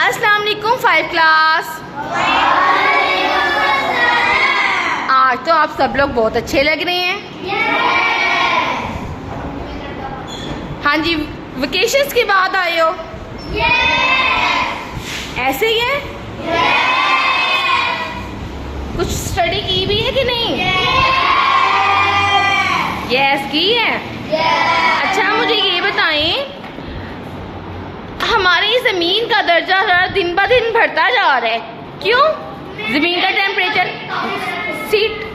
अस्सलाम वालेकुम 5 क्लास। आज तो आप सब लोग बहुत अच्छे लग रहे हैं। हाँ जी, वेकेशंस के बाद आए हो? ऐसे ही है? कुछ स्टडी की भी है कि नहीं? यस की है। अच्छा मुझे ये बताएं, हमारी ज़मीन का दर्जा हरारत दिन ब दिन बढ़ता जा रहा है, क्यों? ज़मीन का टेम्परेचर। सीट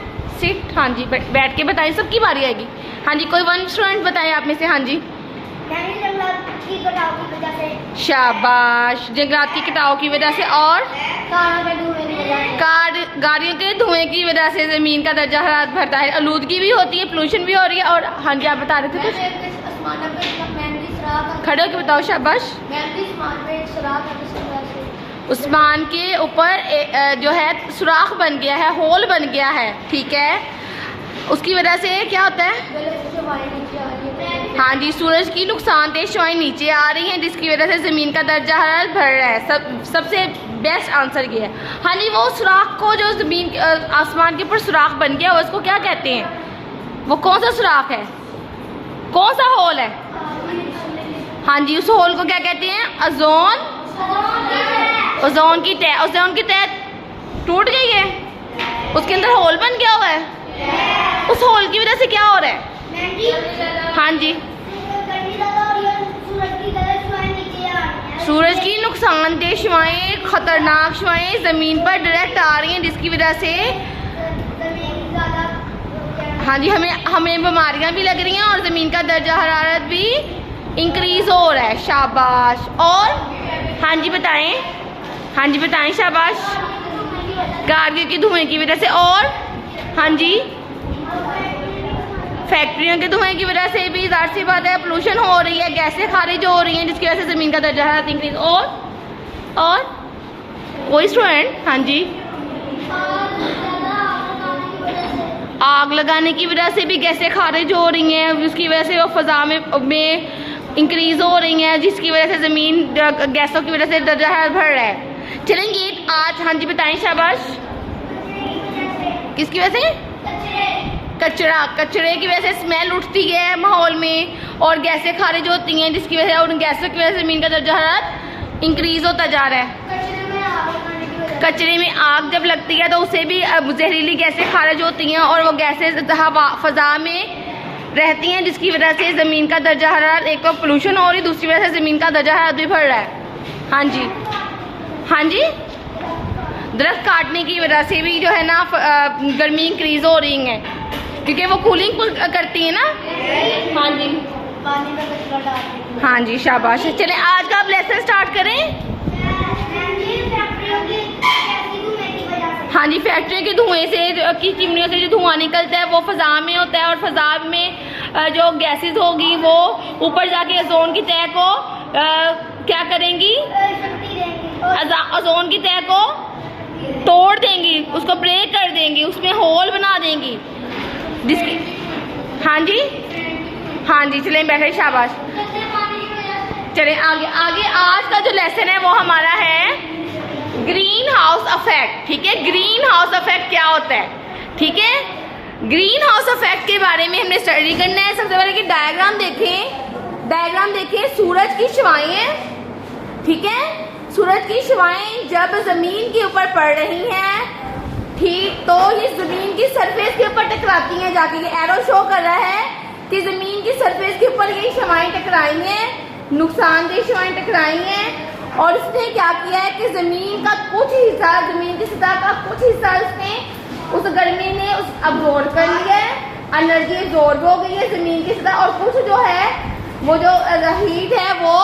हाँ जी, बैठ के बताएं, सबकी बारी आएगी। हाँ जी, कोई वन स्टूडेंट बताएं आप में से। हाँ जी, शाबाश। जंगलात की कटाव की वजह से और गाड़ियों के धुएं की वजह से ज़मीन का दर्जा हरारत बढ़ता है, आलूदगी भी होती है, पोल्यूशन भी हो रही है। और हाँ जी, आप बता रहे थे कुछ, खड़े होकर बताओ। शाबाश। उस्मान के ऊपर जो है सुराख बन गया है, होल बन गया है, ठीक है। उसकी वजह से क्या होता है? हाँ जी, सूरज की नुकसानदेह शुआएं नीचे आ रही हैं, जिसकी वजह से ज़मीन का दर्जा हरारत बढ़ रहा है। सबसे बेस्ट आंसर ये है। हाँ जी, वो सुराख को जो ज़मीन आसमान के ऊपर सुराख बन गया, उसको क्या कहते हैं? वो कौन सा सुराख है? कौन सा होल है? हाँ जी, उस होल को क्या कहते हैं? ओजोन की तह टूट गई है, उसके अंदर होल बन गया हुआ है। उस होल की वजह से क्या हो रहा है? हाँ जी, सूरज की नुकसानदेह शुआएं, खतरनाक शुआएं ज़मीन पर डायरेक्ट आ रही हैं, जिसकी वजह से हाँ जी हमें बीमारियां भी लग रही हैं और ज़मीन का दर्जा हरारत भी इंक्रीज हो रहा है। शाबाश। और हाँ जी बताएं, हाँ जी बताएं। शाबाश। गाड़ियों के धुएं की वजह से, और हाँ जी फैक्ट्रियों के धुएं की वजह से भी ज़ाहिर सी बात है पोल्यूशन हो रही है, गैसें खारिज हो रही हैं, जिसकी वजह से ज़मीन का दर्जा हरारत इंक्रीज। और कोई स्टूडेंट? हाँ जी, आग लगाने की वजह से भी गैसें खारिज हो रही हैं, जिसकी वजह से वो फ़ज़ा में इंक्रीज हो रही हैं, जिसकी वजह से ज़मीन गैसों की वजह से दर्जा हरारत बढ़ रहा है। चलेंगे आज। हाँ जी बताएं। शाबाश। किसकी वजह से? कचरे की वजह से स्मेल उठती है माहौल में और गैसें खारिज होती हैं, जिसकी वजह से उन गैसों की वजह से ज़मीन का दर्जा हरारत इंक्रीज होता जा रहा है। कचरे में आग जब लगती है तो उससे भी जहरीली गैसें खारिज होती हैं और वो गैसें हवा फ़ज़ा में रहती हैं, जिसकी वजह से ज़मीन का दर्जा हरारत, एक तो पोल्यूशन हो रही, दूसरी वजह से ज़मीन का दर्जा हरारत भी बढ़ रहा है। हाँ जी, हाँ जी, दरख्त काटने की वजह से भी जो है ना गर्मी इंक्रीज हो रही है, क्योंकि वो कूलिंग करती है ना। हाँ जी, हाँ जी शाबाश। चलें आज का आप लेसन स्टार्ट करें। हाँ जी, फैक्ट्रियों के धुएं से की चिमनियों से जो धुआं निकलता है वो फ़ज़ा में होता है, और फ़ज़ा में जो गैसेस होगी वो ऊपर जाके ओज़ोन की तह को क्या करेंगी? ओज़ोन की तह को तोड़ देंगी, उसको ब्रेक कर देंगी, उसमें होल बना देंगी, जिसकी हाँ जी, हाँ जी चलें बैठे। शाबाश। चलें आगे। आज का जो लेसन है वो हमारा है ग्रीन हाउस इफेक्ट, ठीक है। ग्रीन हाउस इफेक्ट क्या होता है, ठीक है। ग्रीन हाउस इफेक्ट के बारे में हमने स्टडी करना है। सबसे पहले कि डायग्राम देखें, सूरज की शुआएं, ठीक है। सूरज की शुआएं जब ज़मीन के ऊपर पड़ रही हैं, ठीक, तो ये ज़मीन की सरफेस के ऊपर टकराती हैं जाके। ये एरो शो कर रहा है कि ज़मीन की सरफेस के ऊपर ये शुआएं टकराई हैं, नुकसानदेह शुआएं टकराई हैं, और इसने क्या किया है कि ज़मीन का कुछ हिस्सा, ज़मीन की सतह का कुछ हिस्सा उसने उस गर्मी ने अब्जॉर्ब कर लिया है, एनर्जी अब्जॉर्ब हो गई है ज़मीन की सतह, और कुछ जो है वो जो हीट है वो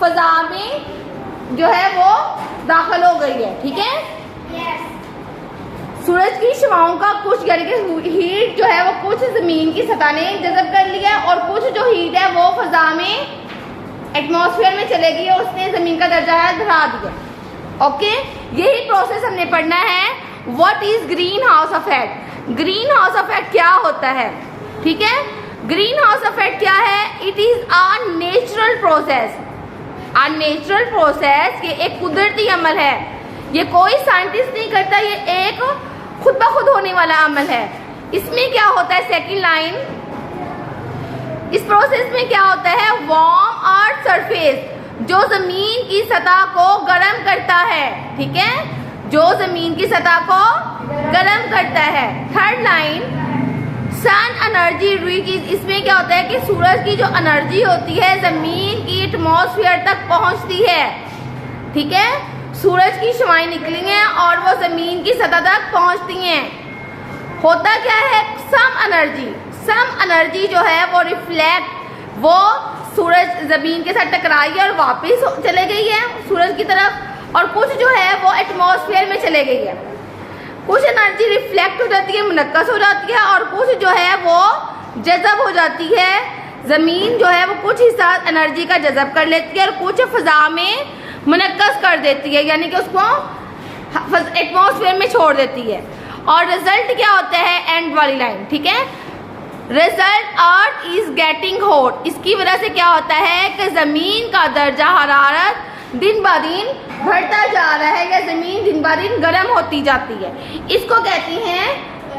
फ़ज़ा में जो है वो दाखिल हो गई है, ठीक है। सूरज की शुआओं का कुछ यानी कि हीट जो है वो कुछ ज़मीन की सतह ने जज़ब कर लिया है, और कुछ जो हीट है वो फ़ज़ा में एटमॉस्फेयर में चलेगी और उसने ज़मीन का दर्जा है बढ़ा दिया। ओके, यही प्रोसेस हमने पढ़ना है। What is green house effect? Green house effect क्या होता है, ठीक है। ग्रीन हाउस इफेक्ट क्या है? It is a natural process, a natural process, ये एक कुदरती अमल है, ये कोई साइंटिस्ट नहीं करता, ये एक खुद ब खुद होने वाला अमल है। इसमें क्या होता है, सेकंड लाइन, इस प्रोसेस में क्या होता है, वार्म अर्थ सरफेस, जो जमीन की सतह को गर्म करता है, ठीक है, जो जमीन की सतह को गर्म करता है। Third line, sun energy rich, इसमें क्या होता है कि सूरज की जो एनर्जी होती है जमीन की एटमॉस्फेयर तक पहुंचती है, ठीक है, सूरज की शुआएं निकली हैं और वो जमीन की सतह तक पहुंचती हैं। होता क्या है, सम एनर्जी जो है वो रिफ्लेक्ट, वो सूरज जमीन के साथ टकराई है और वापस चले गई है सूरज की तरफ, और कुछ जो है वो एटमॉस्फेयर में चले गई है। कुछ एनर्जी रिफ्लेक्ट हो जाती है, मुनक्कस हो जाती है, और कुछ जो है वो जज़ब हो जाती है। जमीन जो है वो कुछ हिस्सा एनर्जी का जज़ब कर लेती है और कुछ फिजा में मुनक्कस कर देती है, यानी कि उसको एटमॉस्फेयर में छोड़ देती है। और रिजल्ट क्या होता है, एंड वाली लाइन, ठीक है, result earth is getting hot, इसकी वजह से क्या होता है कि जमीन का दर्जा हरारत दिन ब दिन बढ़ता जा रहा है, या जमीन दिन ब दिन गर्म होती जाती है। इसको कहती हैं,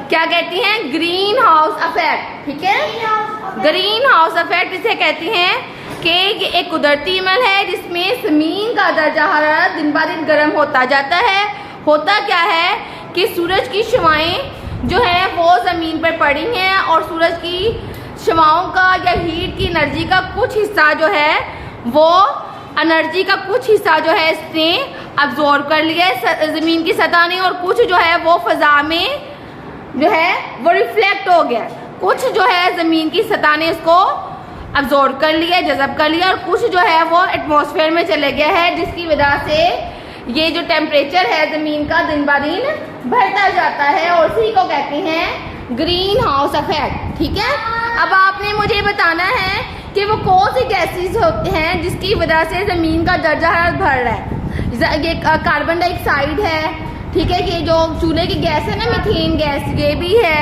क्या कहती हैं, ग्रीन हाउस इफेक्ट, ठीक है, ग्रीन हाउस इफेक्ट इसे कहती हैं कि ये एक कुदरती अमल है जिसमें जमीन का दर्जा हरारत दिन ब दिन गर्म होता जाता है। होता क्या है कि सूरज की शुआएं जो है वो ज़मीन पर पड़ी हैं और सूरज की शुआओं का या हीट की एनर्जी का कुछ हिस्सा जो है वो एनर्जी का कुछ हिस्सा जो है इसने अब्जॉर्ब कर लिया है ज़मीन की सतह ने, और कुछ जो है वो फ़ज़ा में जो है वो रिफ्लेक्ट हो गया, कुछ जो है ज़मीन की सतह ने उसको अब्जॉर्ब कर लिया, जज़ब कर लिया, और कुछ जो है वो एटमॉस्फेयर में चले गया है, जिसकी वजह से ये जो टेम्परेचर है ज़मीन का दिन ब दिन बढ़ता जाता है, और इसी को कहते हैं ग्रीन हाउस इफेक्ट, ठीक है। अब आपने मुझे बताना है कि वो कौन सी गैसेस होते हैं जिसकी वजह से ज़मीन का दर्जा हरारत बढ़ रहा है। ये कार्बन डाइऑक्साइड है, ठीक है, कि जो चूल्हे की गैस है ना, मीथेन गैस, ये भी है,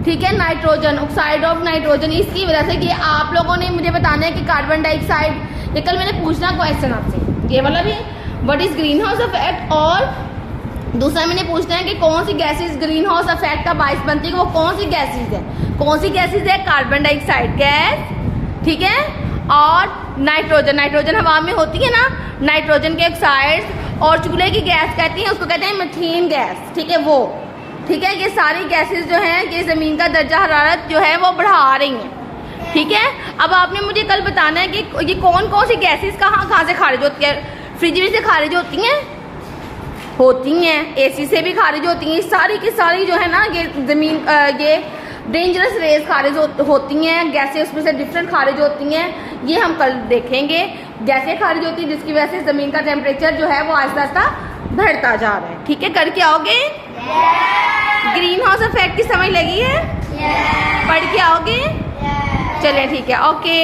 ठीक है, नाइट्रोजन, ऑक्साइड ऑफ नाइट्रोजन, इसकी वजह से कि आप लोगों ने मुझे बताना है कि कार्बन डाइऑक्साइड, ये कल मैंने पूछना क्वेश्चन आपसे, ये वाला भी, what is green house effect, और दूसरा मैंने पूछना है कि कौन सी गैसेस ग्रीन हाउस इफेक्ट का बायस बनती है, वो कौन सी गैसेस है, कौन सी गैसेस है, कार्बन डाइऑक्साइड गैस, ठीक है, और नाइट्रोजन, नाइट्रोजन हवा में होती है ना, नाइट्रोजन के ऑक्साइड्स, और चूल्हे की गैस कहती है, उसको कहते हैं मीथेन गैस, ठीक है, वो, ठीक है, ये सारी गैसेस जो हैं ये ज़मीन का दर्जा हरारत जो है वो बढ़ा रही हैं, ठीक है। अब आपने मुझे कल बताना है कि ये कौन कौन सी गैसेस कहाँ से खारिज होती है, फ्रिज में से खारिज होती हैं, एसी से भी खारिज होती हैं, सारी की सारी जो है ना ये ज़मीन ये डेंजरस रेज खारिज होती हैं, गैसें उसमें से डिफरेंट खारिज होती हैं, ये हम कल देखेंगे। गैसें खारिज होती हैं जिसकी वजह से ज़मीन का टेम्परेचर जो है वो आहिस्ता आहिस्ता बढ़ता जा रहा है, ठीक है। करके आओगे, ग्रीन हाउस इफेक्ट की समझ लगी है, पढ़ के आओगे, चलें ठीक है, ओके।